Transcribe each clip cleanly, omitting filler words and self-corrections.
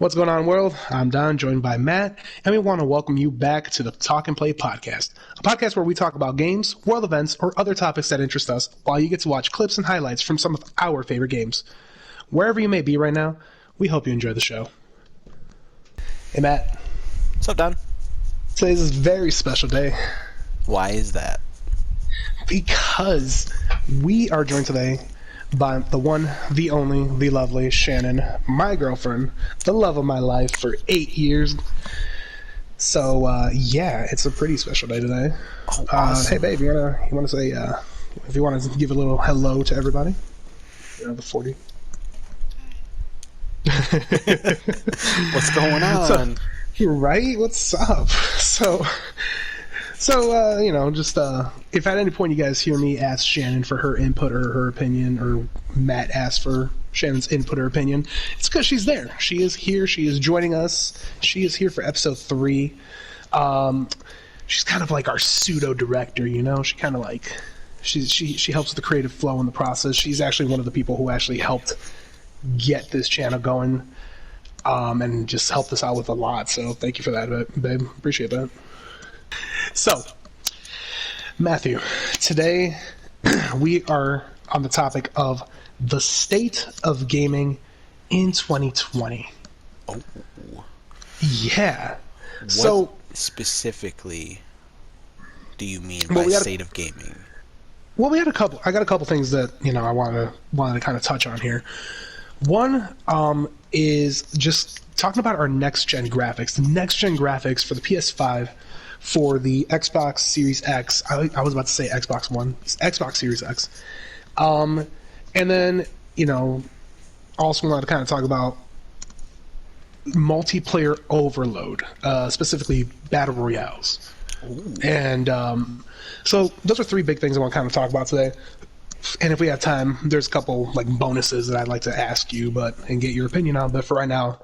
What's going on, world? I'm Don, joined by Matt, and we want to welcome you back to the Talk and Play podcast, a podcast where we talk about games, world events, or other topics that interest us, while you get to watch clips and highlights from some of our favorite games. Wherever you may be right now, we hope you enjoy the show. Hey, Matt. What's up, Don? Today's a very special day. Why is that? Because we are joined today by the one, the only, the lovely Shannon, my girlfriend, the love of my life for 8 years. So, yeah, it's a pretty special day today. Oh, awesome. Hey, babe, you wanna say, if you want to give a little hello to everybody? The 40. What's going on? Right? What's up? So, just if at any point you guys hear me ask Shannon for her input or her opinion, or Matt ask for Shannon's input or opinion, it's because she's there. She is here. She is joining us. She is here for episode 3. She's kind of like our pseudo director, She kind of like she helps with the creative flow in the process. She's actually one of the people who actually helped get this channel going, and just helped us out with a lot. So thank you for that, babe. Appreciate that. So, Matthew, today we are on the topic of the state of gaming in 2020. Oh. Yeah. What specifically do you mean by state of gaming? Well, I got a couple things that, I wanted to kind of touch on here. One is just talking about our next-gen graphics. The next-gen graphics for the PS5, for the Xbox Series X. I was about to say Xbox One. It's Xbox Series X. And then, also wanted to kind of talk about multiplayer overload, specifically Battle Royales. Ooh. And so those are 3 big things I want to kind of talk about today. And if we have time, there's a couple bonuses that I'd like to ask you and get your opinion on. But for right now,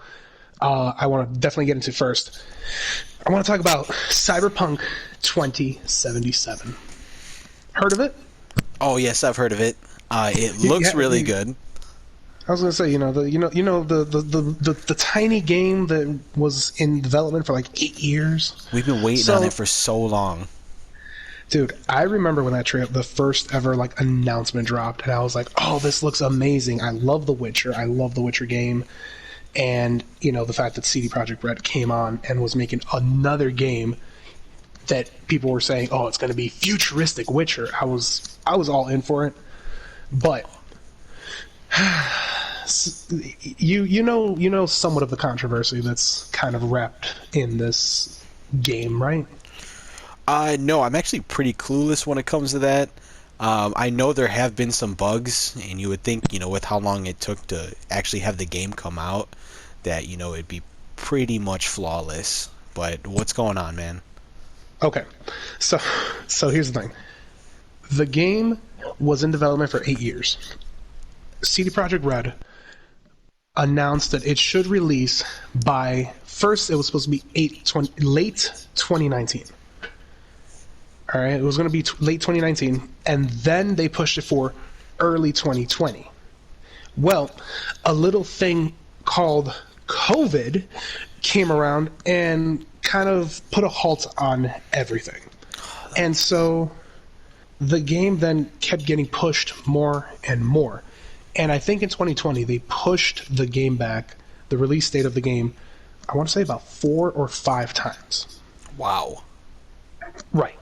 I want to definitely get into first. I want to talk about Cyberpunk 2077. Heard of it? Oh yes, I've heard of it. It looks really good. I was gonna say, the tiny game that was in development for 8 years. We've been waiting on it for so long. Dude, I remember when the first ever announcement dropped, and I was like, "Oh, this looks amazing! I love The Witcher. I love the Witcher game." And, the fact that CD Projekt Red came on and was making another game that people were saying, oh, it's going to be futuristic Witcher. I was all in for it. But you know somewhat of the controversy that's kind of wrapped in this game, right? No, I'm actually pretty clueless when it comes to that. I know there have been some bugs, and you would think, with how long it took to actually have the game come out, that, it'd be pretty much flawless. But what's going on, man? Okay. So here's the thing. The game was in development for 8 years. CD Projekt Red announced that it should release by, first it was supposed to be late 2019. All right, it was going to be late 2019, and then they pushed it for early 2020. Well, a little thing called COVID came around and kind of put a halt on everything. And so the game then kept getting pushed more and more. And I think in 2020, they pushed the game back, the release date of the game, I want to say about 4 or 5 times. Wow. Right.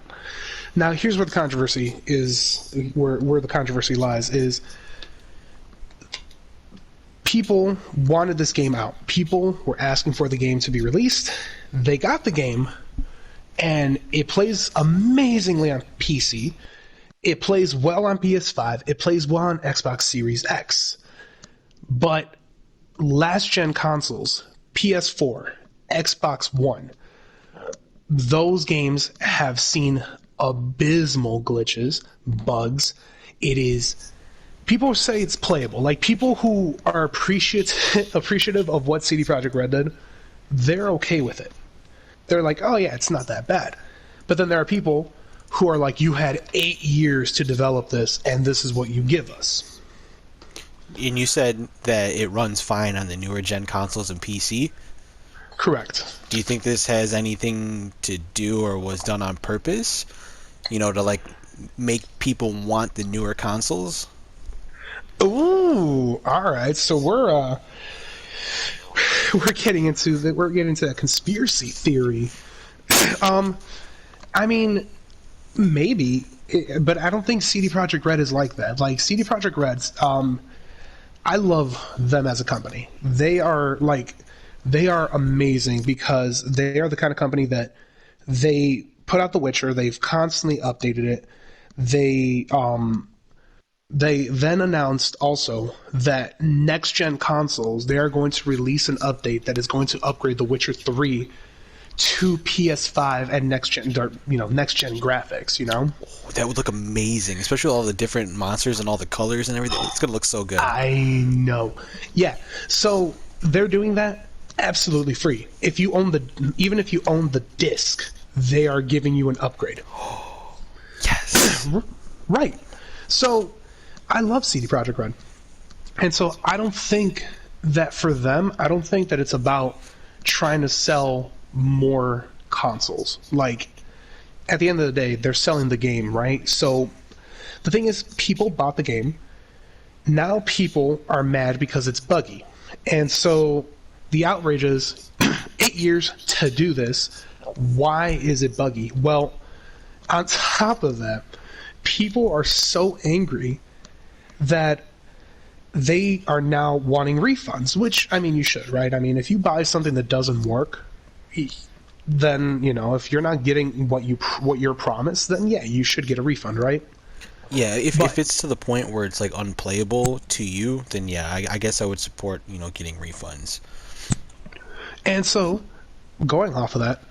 Now, here's where the controversy is, where the controversy lies, is people wanted this game out. People were asking for the game to be released. They got the game, and it plays amazingly on PC. It plays well on PS5. It plays well on Xbox Series X. But last-gen consoles, PS4, Xbox One, those games have seen abysmal glitches, bugs. People say it's playable. People who are appreciative of what CD Projekt Red did, they're okay with it. They're like, oh yeah, it's not that bad. But then there are people who are like, you had 8 years to develop this, and this is what you give us. And you said that it runs fine on the newer gen consoles and PC. Correct. Do you think this has anything to do or was done on purpose? To like make people want the newer consoles? Ooh, all right. So we're getting into that conspiracy theory. Um, I mean, maybe, but I don't think CD Projekt Red is like that. Like CD Projekt Red's, I love them as a company. They are amazing because they are the kind of company that they put out The Witcher. They've constantly updated it. They then announced also that next gen consoles they are going to release an update that is going to upgrade The Witcher 3 to PS5 and next gen graphics. That would look amazing, especially with all the different monsters and all the colors and everything. It's gonna look so good. I know. Yeah. So they're doing that absolutely free. Even if you own the disc, they are giving you an upgrade. Yes. Right. So I love CD Projekt Red. And so I don't think that for them, I don't think that it's about trying to sell more consoles. Like at the end of the day, they're selling the game, right? So the thing is people bought the game. Now people are mad because it's buggy. And so the outrage is 8 years to do this. Why is it buggy? Well, on top of that, people are so angry that they are now wanting refunds, which, I mean, you should, right? I mean, if you buy something that doesn't work, then, if you're not getting what you're promised, then yeah, you should get a refund, right? Yeah, if But it's to the point where it's like unplayable to you, then yeah, I guess I would support getting refunds. and so going off of that,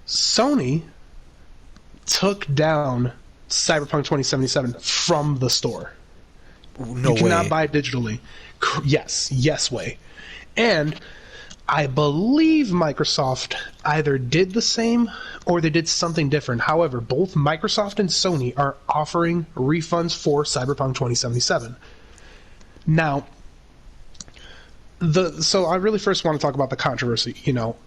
Sony took down Cyberpunk 2077 from the store. No You cannot way. buy it digitally. Yes way. And I believe Microsoft either did the same or they did something different. However, both Microsoft and Sony are offering refunds for Cyberpunk 2077. Now, so I really first want to talk about the controversy.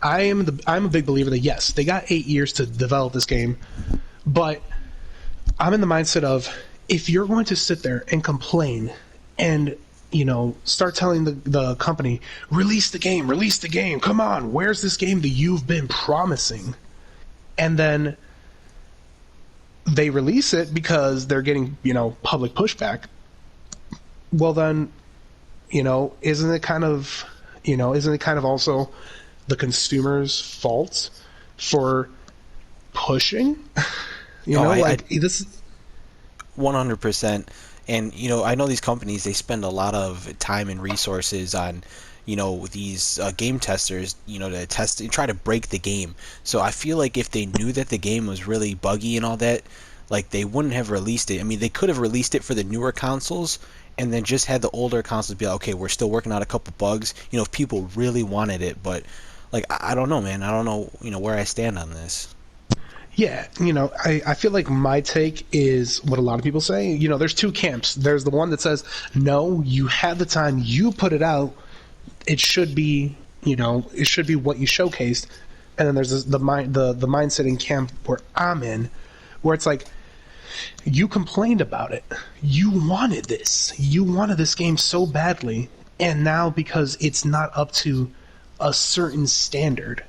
I'm a big believer that yes, they got 8 years to develop this game, but I'm in the mindset of if you're going to sit there and complain and start telling the company, release the game, come on, where's this game that you've been promising? And then they release it because they're getting, public pushback. Well then, isn't it kind of also the consumer's fault for pushing? This. 100%. And I know these companies, they spend a lot of time and resources on these game testers, to test and try to break the game. So I feel like if they knew that the game was really buggy and all that, like they wouldn't have released it. I mean, they could have released it for the newer consoles and then just had the older consoles be like, okay, we're still working out a couple bugs, if people really wanted it. But like I don't know, man. I don't know, where I stand on this. Yeah, I feel like my take is what a lot of people say. There's two camps. There's the one that says, no, you had the time, you put it out, it should be, it should be what you showcased. And then there's the mindset in camp where I'm in, where it's like, you complained about it. You wanted this. You wanted this game so badly. And now because it's not up to a certain standard,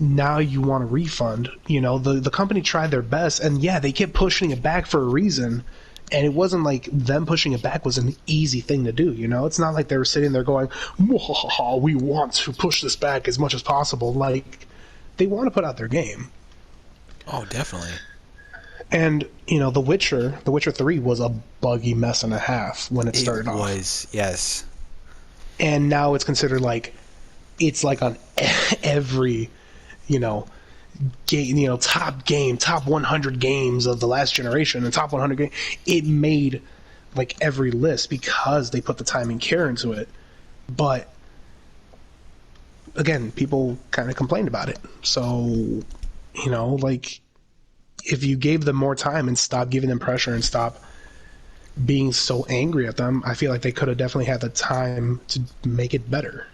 now you want a refund. The company tried their best, and yeah, they kept pushing it back for a reason, and it wasn't like them pushing it back was an easy thing to do. It's not like they were sitting there going, we want to push this back as much as possible. Like, they want to put out their game. Oh, definitely. And The Witcher 3 was a buggy mess and a half when it started off. It was, yes. And now it's considered like it's like on every top 100 games of the last generation and top 100 game. It made like every list because they put the time and care into it. But again, people kind of complained about it. So, like if you gave them more time and stopped giving them pressure and stop being so angry at them. I feel like they could have definitely had the time to make it better.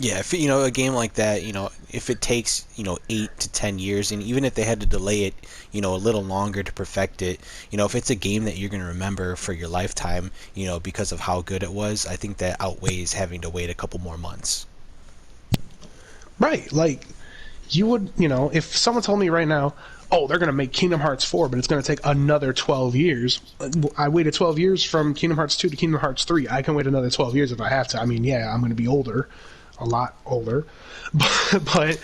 Yeah, if a game like that, if it takes 8 to 10 years, and even if they had to delay it, a little longer to perfect it, if it's a game that you're going to remember for your lifetime, because of how good it was, I think that outweighs having to wait a couple more months. Right, like you would, if someone told me right now, oh, they're going to make Kingdom Hearts 4, but it's going to take another 12 years. I waited 12 years from Kingdom Hearts 2 to Kingdom Hearts 3. I can wait another 12 years if I have to. I mean, yeah, I'm going to be older, a lot older, but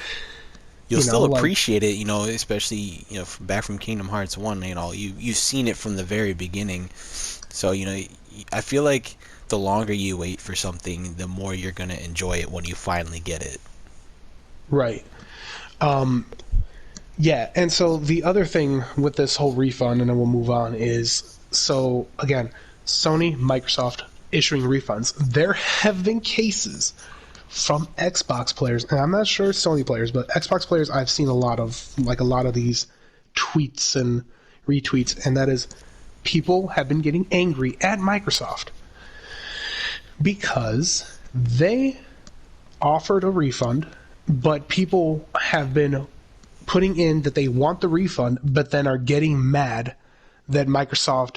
you'll still appreciate it, especially back from Kingdom Hearts 1. You've seen it from the very beginning, so I feel like the longer you wait for something, the more you're going to enjoy it when you finally get it. Right. Yeah, and so the other thing with this whole refund, and then we'll move on, is, so again, Sony, Microsoft issuing refunds. There have been cases from Xbox players, and I'm not sure Sony players, but Xbox players, I've seen a lot of these tweets and retweets, and that is, people have been getting angry at Microsoft because they offered a refund, but people have been putting in that they want the refund, but then are getting mad that Microsoft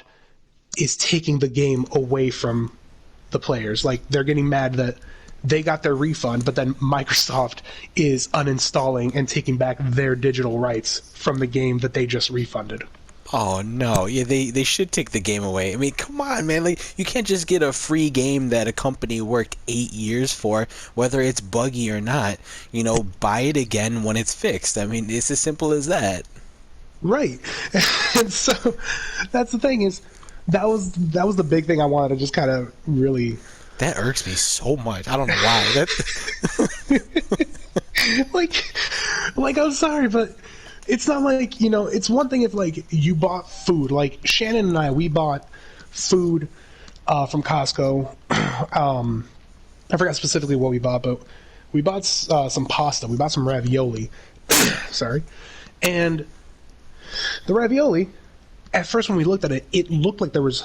is taking the game away from the players. Like, they're getting mad that they got their refund, but then Microsoft is uninstalling and taking back their digital rights from the game that they just refunded. Oh no, yeah, they should take the game away. I mean, come on, man, like, you can't just get a free game that a company worked 8 years for, whether it's buggy or not. Buy it again when it's fixed. I mean, it's as simple as that. Right. And so that's the thing, is that was the big thing I wanted to just kind of really... That irks me so much. I don't know why. like I'm sorry, but it's not like, it's one thing if, like, you bought food. Like, Shannon and I, we bought food from Costco. I forgot specifically what we bought, but we bought some pasta. We bought some ravioli. Sorry. And the ravioli, at first when we looked at it, it looked like there was,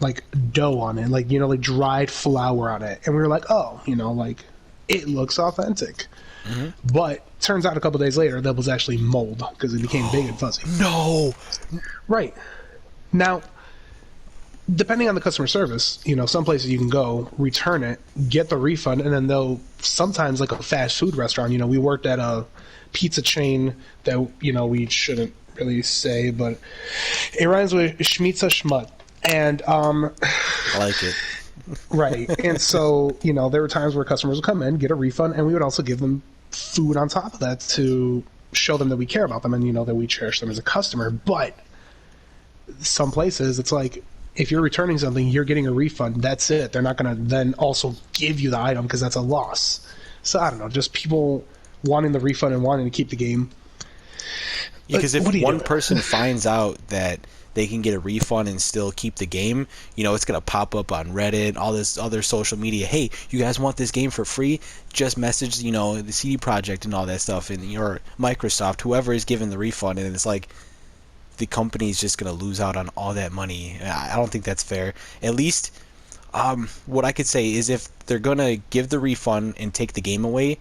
like, dough on it. Like, like dried flour on it. And we were like, oh, like, it looks authentic. Mm-hmm. But turns out a couple days later that was actually mold because it became big and fuzzy. No! Right. Now, depending on the customer service, some places you can go, return it, get the refund, and then they'll, sometimes like a fast food restaurant, we worked at a pizza chain that, we shouldn't really say, but it rhymes with Schmitza Schmut. And, I like it. Right. And so, there were times where customers would come in, get a refund, and we would also give them food on top of that to show them that we care about them and, that we cherish them as a customer. But some places, it's like, if you're returning something, you're getting a refund. That's it. They're not going to then also give you the item because that's a loss. So, I don't know, just people wanting the refund and wanting to keep the game. Yeah, because if one person finds out that they can get a refund and still keep the game, it's going to pop up on Reddit, all this other social media. Hey, you guys want this game for free? Just message, the CD Projekt and all that stuff, and your Microsoft, whoever is giving the refund, and it's like the company's just going to lose out on all that money. I don't think that's fair. At least, what I could say is if they're going to give the refund and take the game away,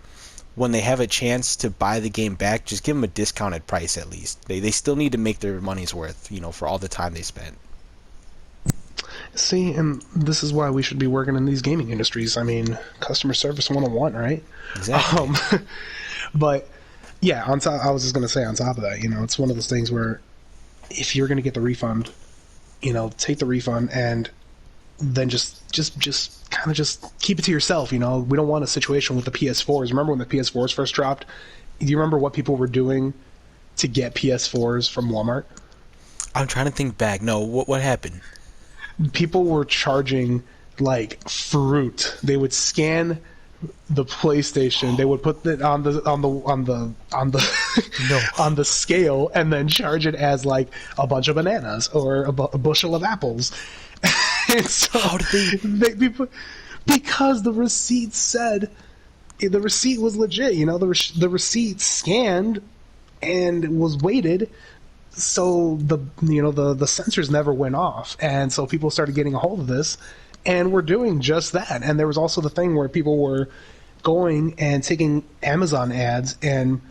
when they have a chance to buy the game back, just give them a discounted price at least. They still need to make their money's worth, for all the time they spent. See, and this is why we should be working in these gaming industries. I mean, customer service 101, right? Exactly. But, yeah, I was just going to say on top of that, it's one of those things where if you're going to get the refund, take the refund and then just kind of just keep it to yourself. We don't want a situation with the PS4s. Remember when the PS4s first dropped? Do you remember what people were doing to get PS4s from Walmart? I'm trying to think back. No, what happened? People were charging like fruit. They would scan the PlayStation. They would put it on the No. on the scale and then charge it as like a bunch of bananas or a bushel of apples. And so how did they because the receipt said the receipt was legit. The receipt scanned and was weighted so the sensors never went off, and so people started getting a hold of this, and we're doing just that. And there was also the thing where people were going and taking Amazon ads and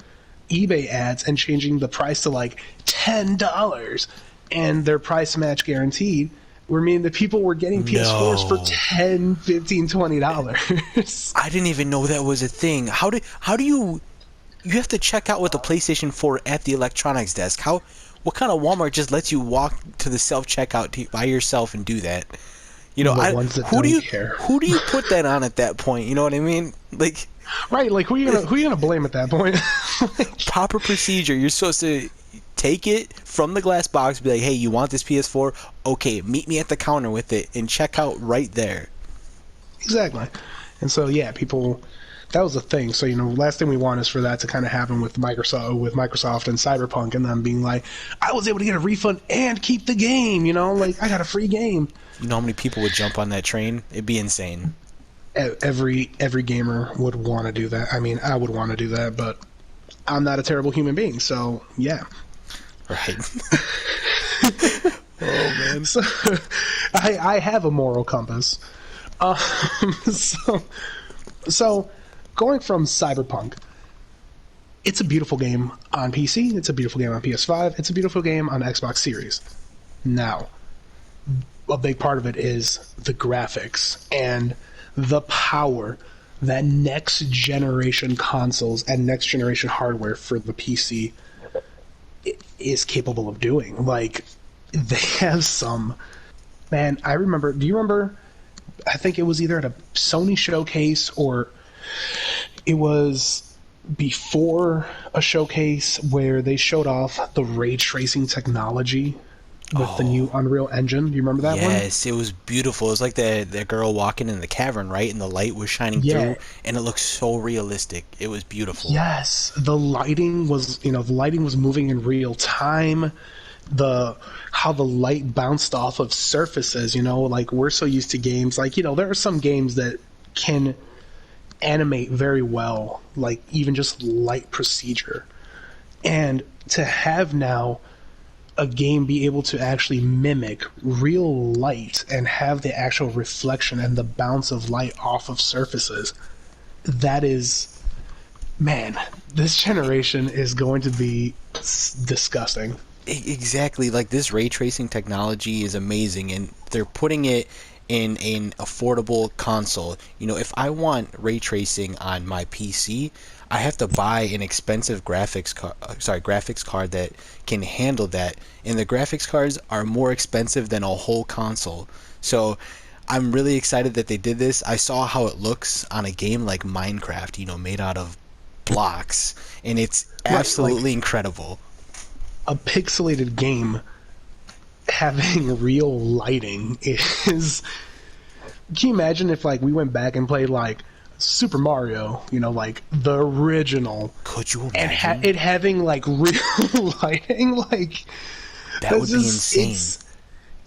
eBay ads and changing the price to like $10, and their price match guaranteed. Were meaning that people were getting PS4s for $10, $15, $20. I didn't even know that was a thing. How do you have to check out with the PlayStation 4 at the electronics desk? What kind of Walmart just lets you walk to the self checkout by yourself and do that? You know, who do you put that on at that point? You know what I mean? Like, right? Like, who you gonna blame at that point? Proper procedure. You're supposed to take it from the glass box, be like, hey, you want this PS4? Okay, meet me at the counter with it and check out right there. Exactly. And so, yeah, people, that was the thing. So, last thing we want is for that to kind of happen with Microsoft and Cyberpunk, and them being like, I was able to get a refund and keep the game, like, I got a free game. You know how many people would jump on that train? It'd be insane. Every gamer would want to do that. I mean, I would want to do that, but I'm not a terrible human being, so, yeah. Right. Oh, man. So, I have a moral compass. So, going from Cyberpunk, it's a beautiful game on PC, it's a beautiful game on PS5, it's a beautiful game on Xbox Series. Now, a big part of it is the graphics and the power that next generation consoles and next generation hardware for the PC is capable of doing. Like, they have some... Man, do you remember, I think it was either at a Sony showcase or it was before a showcase where they showed off the ray tracing technology with the new Unreal Engine. Do you remember that one? Yes, it was beautiful. It was like the girl walking in the cavern, right? And the light was shining through, and it looked so realistic. It was beautiful. Yes, the lighting was moving in real time. How the light bounced off of surfaces, like we're so used to games like, there are some games that can animate very well, like even just light procedure. And to have now a game be able to actually mimic real light and have the actual reflection and the bounce of light off of surfaces, that is, man, this generation is going to be disgusting. Exactly. Like, this ray tracing technology is amazing, and they're putting it in an affordable console. If I want ray tracing on my PC, I have to buy an expensive graphics card that can handle that, and the graphics cards are more expensive than a whole console. So I'm really excited that they did this. I saw how it looks on a game like Minecraft, made out of blocks, and it's absolutely incredible. A pixelated game having real lighting is... Can you imagine if, like, we went back and played, like, Super Mario, like the original. Could you imagine? And it having, like, real lighting? Like, that would be insane.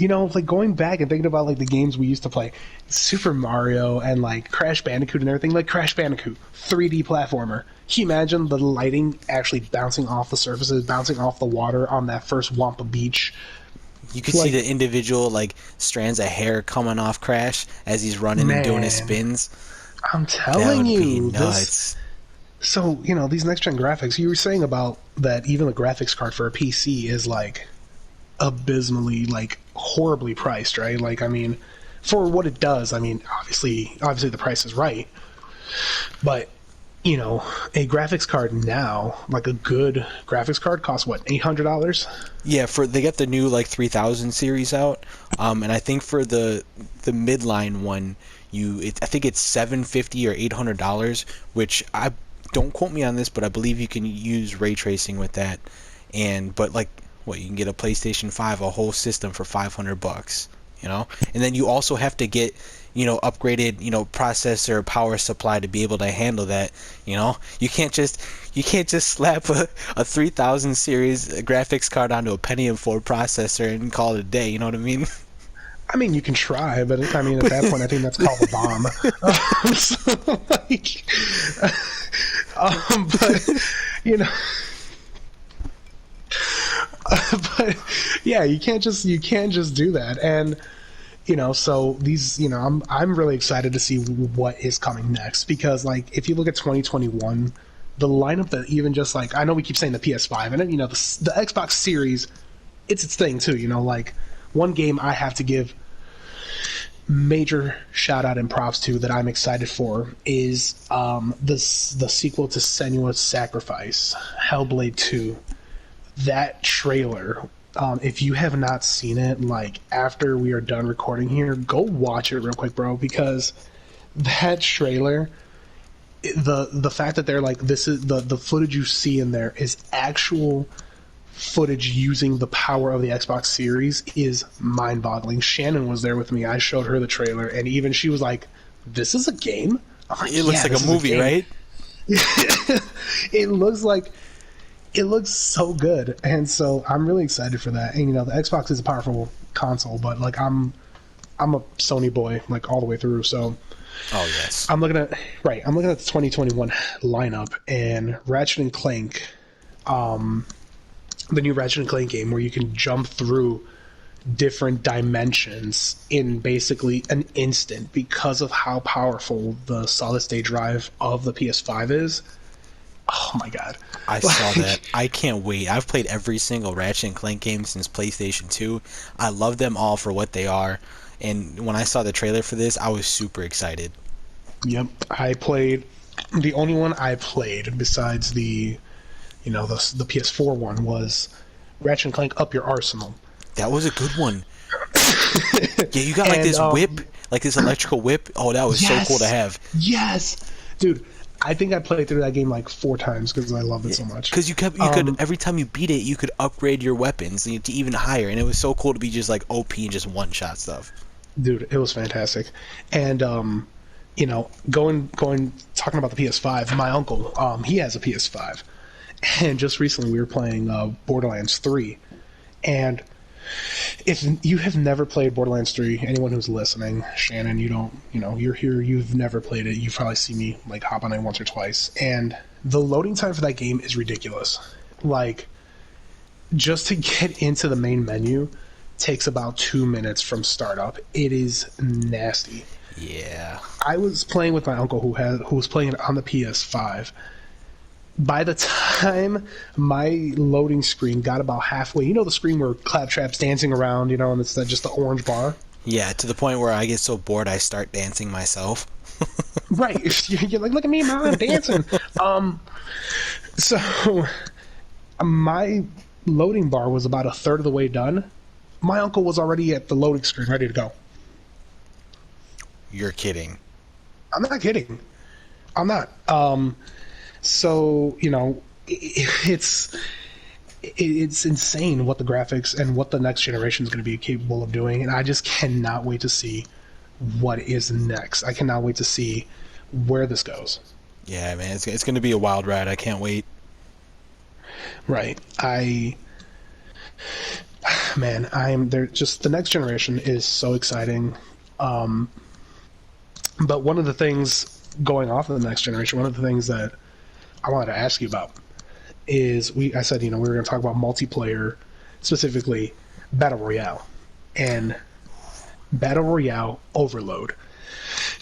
Like, going back and thinking about, like, the games we used to play, Super Mario and, like, Crash Bandicoot and everything, like Crash Bandicoot, 3D platformer. Can you imagine the lighting actually bouncing off the surfaces, bouncing off the water on that first Wampa Beach? You could see the individual, like, strands of hair coming off Crash as he's running and doing his spins. I'm telling you. That would be nuts. So, these next-gen graphics, you were saying about that even the graphics card for a PC is, like, abysmally, like, horribly priced, right? Like, I mean, for what it does, I mean, obviously the price is right. But, a graphics card now, like a good graphics card, costs what, $800? Yeah, they got the new like 3000 series out, and I think for the midline one, I think it's $750 or $800, which I don't quote me on this, but I believe you can use ray tracing with that, but like you can get a PlayStation 5, a whole system for $500, and then you also have to get upgraded, processor power supply to be able to handle that. You can't just slap a 3000 series graphics card onto a Pentium 4 processor and call it a day. You know what I mean? I mean, you can try, but I mean, at that point, I think that's called a bomb. But But yeah, you can't just do that. And so these, I'm really excited to see what is coming next, because like if you look at 2021, the lineup that even just like, I know we keep saying the PS5, and the Xbox Series, it's its thing too. Like one game I have to give major shout out and props to that I'm excited for is the sequel to Senua's Sacrifice, Hellblade 2. That trailer, if you have not seen it, like after we are done recording here, go watch it real quick, bro, because that trailer, the fact that they're like, this is the footage you see in there is actual footage using the power of the Xbox Series, is mind-boggling. Shannon was there with me. I showed her the trailer, and even she was like, "This is a game?" I'm like, It looks "Yeah, like this a is movie, game." right? It looks so good, and so I'm really excited for that. And the Xbox is a powerful console, but like I'm a Sony boy, like all the way through. So Oh yes. I'm looking at the 2021 lineup, and Ratchet and Clank, the new Ratchet and Clank game, where you can jump through different dimensions in basically an instant because of how powerful the solid state drive of the PS5 is. Oh my god. I saw that. I can't wait. I've played every single Ratchet and Clank game since PlayStation 2. I love them all for what they are. And when I saw the trailer for this, I was super excited. Yep. The only one I played besides the PS4 one was Ratchet and Clank Up Your Arsenal. That was a good one. Yeah, you got like this whip, like this electrical whip. Oh, that was so cool to have. Yes, dude. I think I played through that game like 4 times because I loved it so much. Because you could every time you beat it, you could upgrade your weapons to even higher, and it was so cool to be just like OP and just one shot stuff. Dude, it was fantastic. And going talking about the PS5, my uncle, he has a PS5, and just recently we were playing Borderlands 3, and if you have never played Borderlands 3, anyone who's listening, Shannon, you're here, you've never played it, you've probably seen me like hop on it once or twice, and the loading time for that game is ridiculous. Like, just to get into the main menu takes about 2 minutes from startup. It is nasty. Yeah. I was playing with my uncle who was playing it on the PS5. By the time my loading screen got about halfway, the screen where Claptrap's dancing around, and it's just the orange bar? Yeah, to the point where I get so bored I start dancing myself. Right. You're like, look at me, Mom, I'm dancing. So my loading bar was about a third of the way done. My uncle was already at the loading screen, ready to go. You're kidding. I'm not kidding. I'm not. So it's insane what the graphics and what the next generation is going to be capable of doing, and I just cannot wait to see what is next. I cannot wait to see where this goes. Yeah, man, it's going to be a wild ride. I can't wait. Right. I am there. Just the next generation is so exciting. But one of the things going off of the next generation, one of the things that I wanted to ask you about is I said, we were going to talk about multiplayer, specifically Battle Royale and Battle Royale Overload.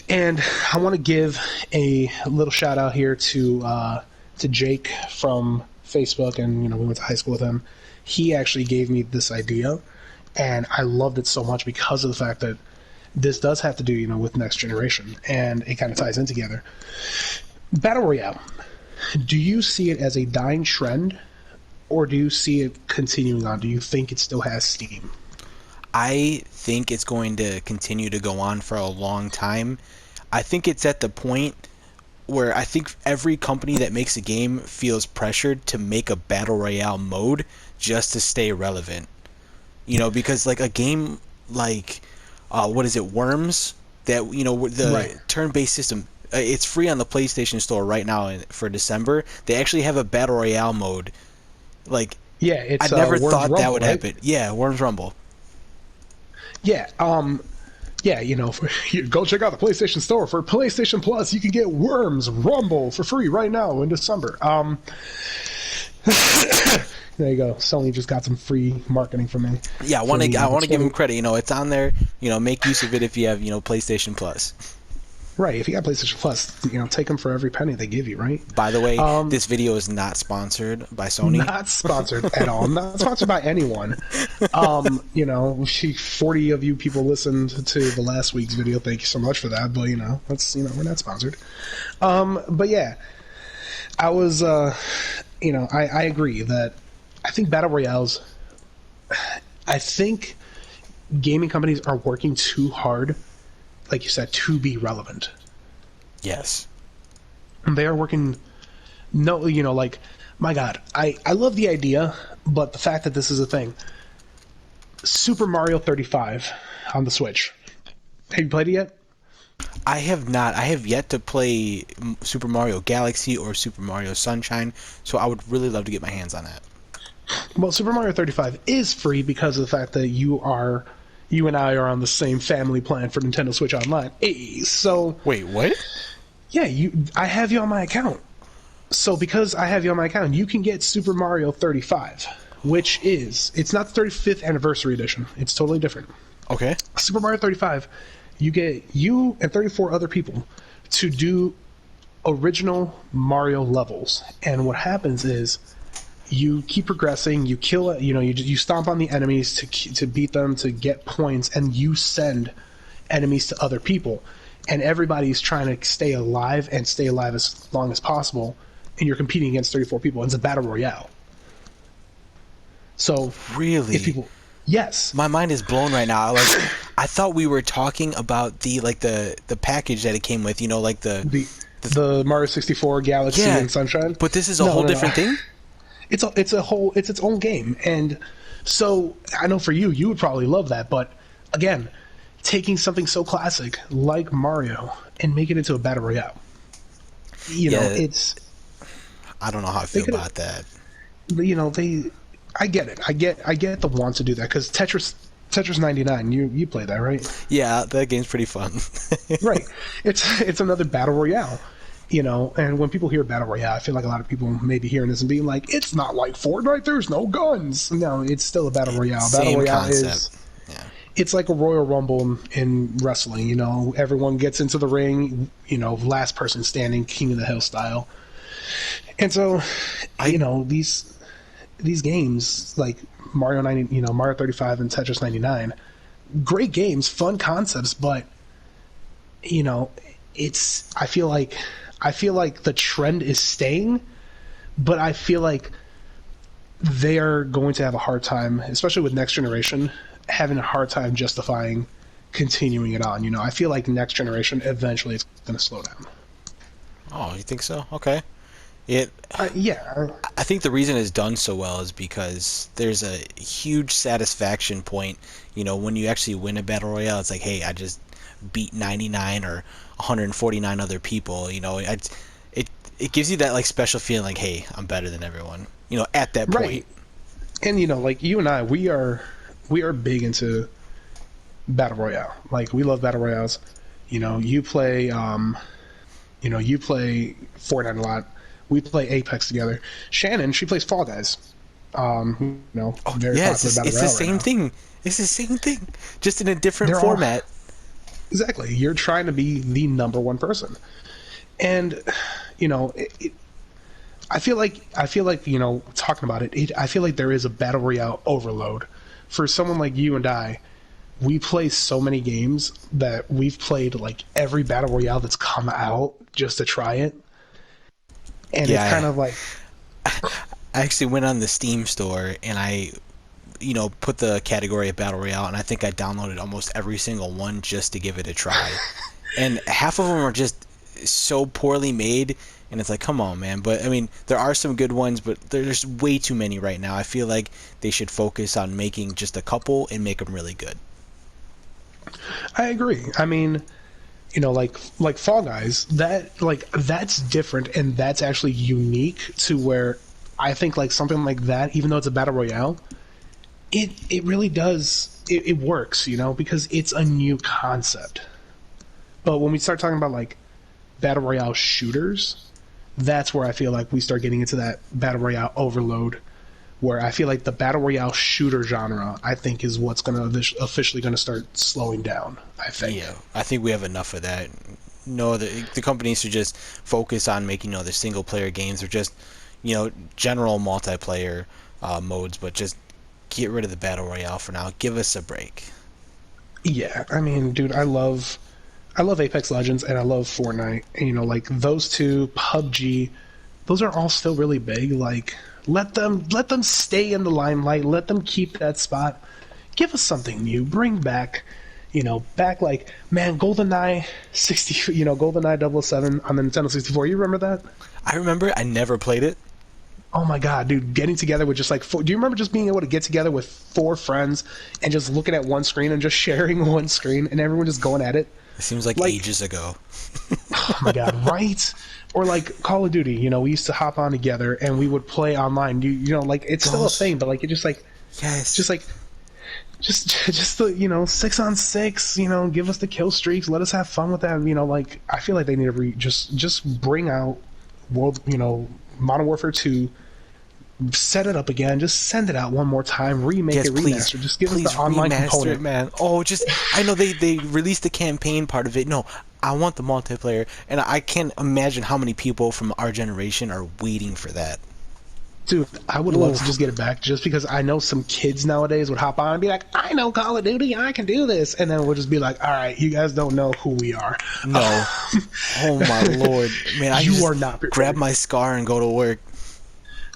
And I want to give a little shout out here to Jake from Facebook, and we went to high school with him. He actually gave me this idea, and I loved it so much because of the fact that this does have to do, with next generation, and it kind of ties in together. Battle Royale. Do you see it as a dying trend, or do you see it continuing on? Do you think it still has steam? I think it's going to continue to go on for a long time. I think it's at the point where I think every company that makes a game feels pressured to make a Battle Royale mode just to stay relevant. Because like a game like Worms, that the Right. turn-based system, it's free on the PlayStation Store right now for December. They actually have a Battle Royale mode. Like, Yeah, it's I never Worms thought that Rumble, would right? happen. Yeah, Worms Rumble. Yeah, go check out the PlayStation Store. For PlayStation Plus, you can get Worms Rumble for free right now in December. There you go. Sony just got some free marketing from me. Yeah, I want to give him credit. You know, it's on there. You know, make use of it if you have, you know, PlayStation Plus. Right. If you got PlayStation Plus, you know, take them for every penny they give you, right? By the way, this video is not sponsored by Sony. Not sponsored at all. Not sponsored by anyone. You know, 40 of you people listened to the last week's video. Thank you so much for that. But, you know, we're not sponsored. But yeah, I was, you know, I agree that I think Battle Royales, I think gaming companies are working too hard, like you said, to be relevant. Yes. They are working, no, you know, like, my God, I love the idea, but the fact that this is a thing. Super Mario 35 on the Switch. Have you played it yet? I have not. I have yet to play Super Mario Galaxy or Super Mario Sunshine, so I would really love to get my hands on that. Well, Super Mario 35 is free because of the fact that you and I are on the same family plan for Nintendo Switch Online. Hey, so Wait, what? yeah, I have you on my account. So because I have you on my account, you can get Super Mario 35, which it's not the 35th anniversary edition. It's totally different. Okay. Super Mario 35, you get you and 34 other people to do original Mario levels. And what happens is you keep progressing, you kill, you know, you stomp on the enemies to beat them, to get points, and you send enemies to other people. And everybody's trying to stay alive and stay alive as long as possible, and you're competing against 34 people. It's a battle royale. So really, if people, yes, my mind is blown right now. Like, I thought we were talking about the package that it came with. You know, like the Mario 64 Galaxy and Sunshine. But this is a whole different thing. It's its own game, and so I know for you would probably love that. But again, taking something so classic like Mario and making it into a battle royale, you know, I don't know how I feel about that. You know, I get it. I get the want to do that because Tetris 99. You play that, right? Yeah, that game's pretty fun. Right. It's another battle royale. You know, and when people hear Battle Royale, I feel like a lot of people may be hearing this and being like, it's not like Fortnite, there's no guns. No, it's still a Battle Royale. Same Battle Royale concept. It's like a Royal Rumble in wrestling, you know. Everyone gets into the ring, you know, last person standing, King of the Hill style. And so, you know, these games, like Mario 90, you know, Mario 35 and Tetris 99, great games, fun concepts, but, you know, I feel like the trend is staying, but I feel like they're going to have a hard time, especially with next generation, having a hard time justifying continuing it on. You know, I feel like next generation eventually it's going to slow down. Oh, you think so? Okay. Yeah. I think the reason it's done so well is because there's a huge satisfaction point. You know, when you actually win a battle royale, it's like, hey, I just beat 99 or 149 other people. You know, it gives you that like special feeling, like, hey, I'm better than everyone. You know, at that point. Right. And you know, like you and I, we are big into battle royale. Like we love battle royales. You know, you play Fortnite a lot. We play Apex together. Shannon, she plays Fall Guys. You know, very popular battle royale. It's the same thing. It's the same thing, just in a different format. Exactly. You're trying to be the number one person. And, you know, I feel like, you know, talking about it, I feel like there is a battle royale overload. For someone like you and I, we play so many games that we've played like every battle royale that's come out just to try it. And it's kind of like... I actually went on the Steam store and I, you know, put the category of battle royale, and I think I downloaded almost every single one just to give it a try. And half of them are just so poorly made, and it's like, come on, man. But I mean, there are some good ones, but there's way too many right now. I feel like they should focus on making just a couple and make them really good. I agree. I mean, you know, like Fall Guys, that's different, and that's actually unique to where I think like something like that, even though it's a battle royale, it really does, it works, you know, because it's a new concept. But when we start talking about like battle royale shooters, that's where I feel like we start getting into that battle royale overload, where I feel like the battle royale shooter genre, I think, is what's going to officially going to start slowing down. I think. Yeah, I think we have enough of that. No, the companies should just focus on making the single player games or just general multiplayer modes, but just get rid of the battle royale for now. Give us a break. Yeah, I mean, dude, I love Apex Legends and I love Fortnite. And, like those two, PUBG, those are all still really big. Like, let them stay in the limelight. Let them keep that spot. Give us something new. Bring back, back man, GoldenEye 60, GoldenEye 007 on the Nintendo 64. You remember that? I remember. I never played it. Oh my god, dude! Getting together with just four. Do you remember just being able to get together with 4 friends and just looking at one screen and just sharing one screen and everyone just going at it? It seems like ages ago. Oh my god, right? Or like Call of Duty, we used to hop on together and we would play online. It's still a thing, but it just yes, just the 6-on-6. Give us the kill streaks. Let us have fun with that. I feel like they need to just bring out Modern Warfare 2. Set it up again. Just send it out one more time. Remake it, remaster. Just give us the online component, it, man. Oh, I know they released the campaign part of it. No, I want the multiplayer, and I can't imagine how many people from our generation are waiting for that. Dude, I would love to just get it back, just because I know some kids nowadays would hop on and be like, I know Call of Duty, I can do this. And then we'll just be like, all right, you guys don't know who we are. No. Oh, my Lord. Man, I are not prepared. Grab my scar and go to work.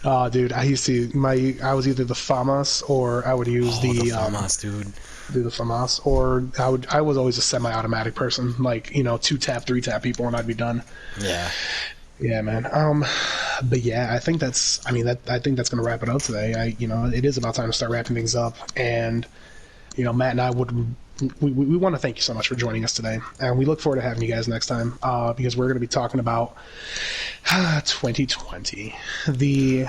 Oh, dude, I was either the FAMAS or I would use the FAMAS, dude. Do the FAMAS, or I was always a semi-automatic person, 2-tap, 3-tap people, and I'd be done. Yeah. Yeah, man. But yeah, I think that's going to wrap it up today. It is about time to start wrapping things up, and Matt and I we want to thank you so much for joining us today, and we look forward to having you guys next time, because we're going to be talking about 2020, we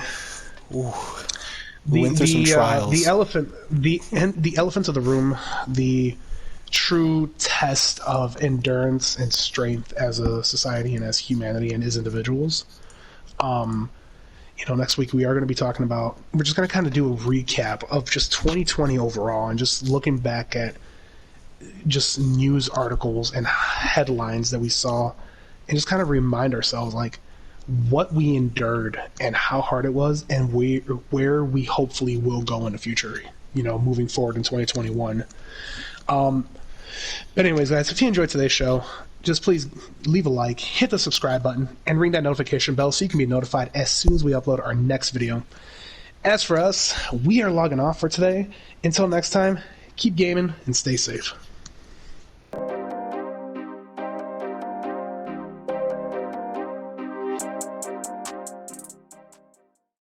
went through some trials. The elephant of the room, the true test of endurance and strength as a society and as humanity and as individuals. Next week we're just going to kind of do a recap of just 2020 overall and just looking back at just news articles and headlines that we saw and just kind of remind ourselves what we endured and how hard it was and where we hopefully will go in the future, moving forward in 2021. But anyways, guys, if you enjoyed today's show, just please leave a like, hit the subscribe button, and ring that notification bell so you can be notified as soon as we upload our next video. As for us, we are logging off for today. Until next time, keep gaming and stay safe.